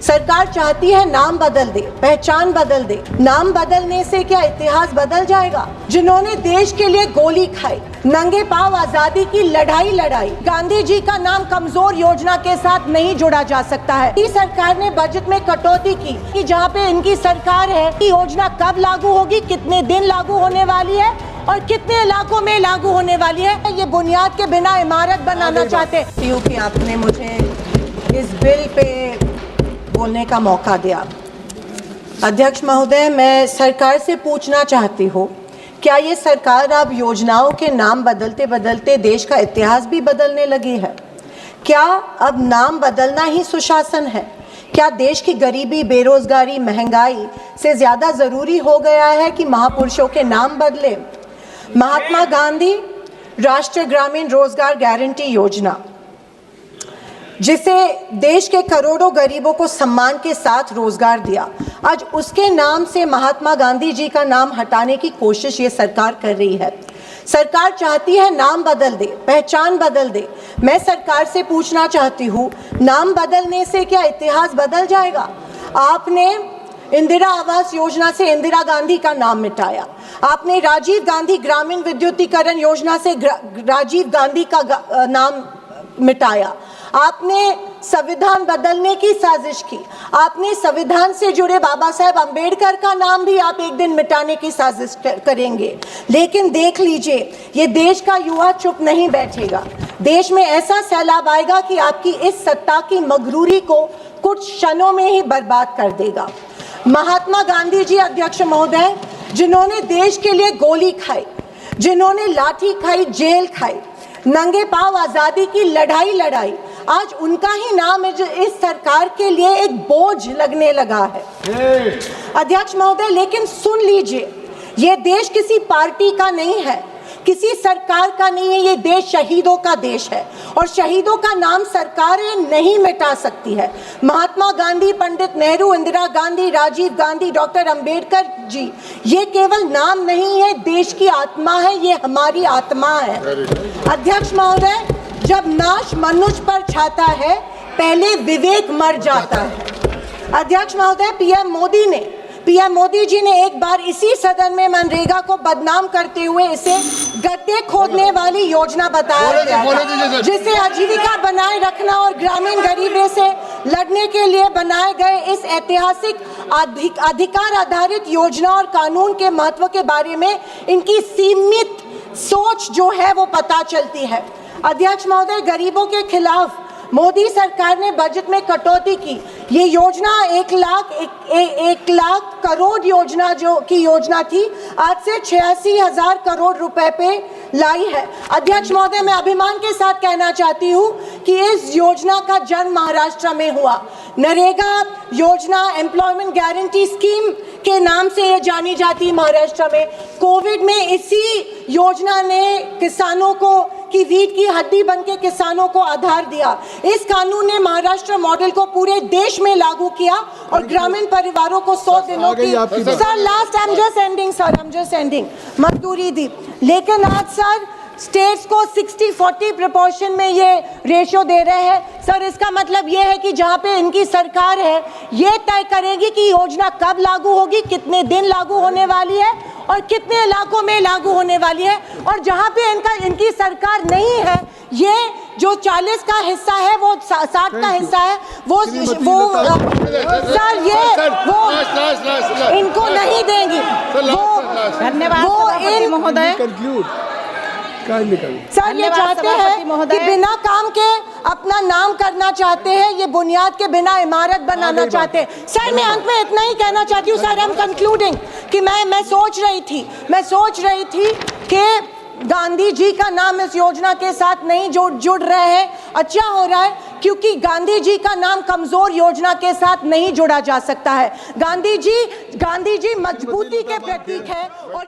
सरकार चाहती है नाम बदल दे, पहचान बदल दे। नाम बदलने से क्या इतिहास बदल जाएगा? जिन्होंने देश के लिए गोली खाई, नंगे पांव आजादी की लड़ाई लड़ाई, गांधी जी का नाम कमजोर योजना के साथ नहीं जोड़ा जा सकता है। इस सरकार ने बजट में कटौती की कि जहाँ पे इनकी सरकार है कि योजना कब लागू होगी, कितने दिन लागू होने वाली है और कितने इलाकों में लागू होने वाली है, ये बुनियाद के बिना इमारत बनाना चाहते हैं। कि आपने मुझे इस बिल पे बोलने का मौका दिया। अध्यक्ष महोदय, मैं सरकार से पूछना चाहती हूँ, क्या ये सरकार अब योजनाओं के नाम बदलते बदलते देश का इतिहास भी बदलने लगी है? क्या अब नाम बदलना ही सुशासन है? क्या देश की गरीबी, बेरोजगारी, महंगाई से ज़्यादा ज़रूरी हो गया है कि महापुरुषों के नाम बदले? महात्मा गांधी राष्ट्रीय ग्रामीण रोजगार गारंटी योजना, जिसे देश के करोड़ों गरीबों को सम्मान के साथ रोजगार दिया, आज उसके नाम से महात्मा गांधी जी का नाम हटाने की कोशिश ये सरकार कर रही है। सरकार चाहती है नाम बदल दे, पहचान बदल दे। मैं सरकार से पूछना चाहती हूँ, नाम बदलने से क्या इतिहास बदल जाएगा? आपने इंदिरा आवास योजना से इंदिरा गांधी का नाम मिटाया, आपने राजीव गांधी ग्रामीण विद्युतीकरण योजना से राजीव गांधी का नाम मिटाया, आपने संविधान बदलने की साजिश की, आपने संविधान से जुड़े बाबा साहेब अंबेडकर का नाम भी आप एक दिन मिटाने की साजिश करेंगे। लेकिन देख लीजिए, ये देश का युवा चुप नहीं बैठेगा। देश में ऐसा सैलाब आएगा कि आपकी इस सत्ता की मगरूरी को कुछ क्षणों में ही बर्बाद कर देगा। महात्मा गांधी जी, अध्यक्ष महोदय, जिन्होंने देश के लिए गोली खाई, जिन्होंने लाठी खाई, जेल खाई, नंगे पांव आजादी की लड़ाई लड़ाई, आज उनका ही नाम इस सरकार के लिए एक बोझ लगने लगा है। अध्यक्ष महोदय, लेकिन सुन लीजिए, ये देश किसी पार्टी का नहीं है, किसी सरकार का नहीं है, ये देश शहीदों का देश है और शहीदों का नाम सरकारें नहीं मिटा सकती है। महात्मा गांधी, पंडित नेहरू, इंदिरा गांधी, राजीव गांधी, डॉक्टर अंबेडकर जी, ये केवल नाम नहीं है, देश की आत्मा है, ये हमारी आत्मा है। अध्यक्ष महोदय, जब नाश मनुष्य पर छाता है, पहले विवेक मर जाता है। अध्यक्ष महोदय, पीएम मोदी जी ने एक बार इसी सदन में मनरेगा को बदनाम करते हुए इसे गड्ढे खोदने वाली योजना बताया गया था, जिसे आजीविका बनाए रखना और ग्रामीण गरीबी से लड़ने के लिए बनाए गए इस ऐतिहासिक अधिकार आधारित योजना और कानून के महत्व के बारे में इनकी सीमित सोच जो है वो पता चलती है। अध्यक्ष महोदय, गरीबों के खिलाफ मोदी सरकार ने बजट में कटौती की। ये योजना 1 लाख करोड़ योजना की योजना थी, आज से 86,000 करोड़ रुपए पे लाई है। अध्यक्ष महोदय, मैं अभिमान के साथ कहना चाहती हूँ कि इस योजना का जन्म महाराष्ट्र में हुआ। नरेगा योजना, एम्प्लॉयमेंट गारंटी स्कीम के नाम से ये जानी जाती है महाराष्ट्र में। कोविड में इसी योजना ने किसानों को की रीढ़ की हड्डी बनके किसानों को आधार दिया। इस कानून ने महाराष्ट्र मॉडल को पूरे देश में लागू किया और ग्रामीण परिवारों को 100 दिनों की मजदूरी दी। लेकिन आज सर स्टेट्स को 60-40 प्रोपोर्शन में ये रेशियो दे रहे हैं। सर, इसका मतलब ये है कि जहाँ पे इनकी सरकार है, ये तय करेगी कि योजना कब लागू होगी, कितने दिन लागू होने वाली है और कितने इलाकों में लागू होने वाली है। और जहाँ पे इनकी सरकार नहीं है, ये जो 40 का हिस्सा है, वो 60 का हिस्सा है, वो सर ये वो इनको नहीं देंगी। धन्यवाद महोदय। सर, ये चाहते हैं कि बिना काम के अपना नाम करना चाहते हैं, ये बुनियाद के बिना इमारत बनाना चाहते हैं। सर, मैं अंत में इतना ही कहना चाहती हूँ सर, आई एम कंक्लूडिंग, कि मैं सोच रही थी कि गांधी जी का नाम इस योजना के साथ नहीं जुड़ रहे हैं। अच्छा हो रहा है, क्योंकि गांधी जी का नाम कमजोर योजना के साथ नहीं जोड़ा जा सकता है। गांधी जी मजबूती के प्रतीक है और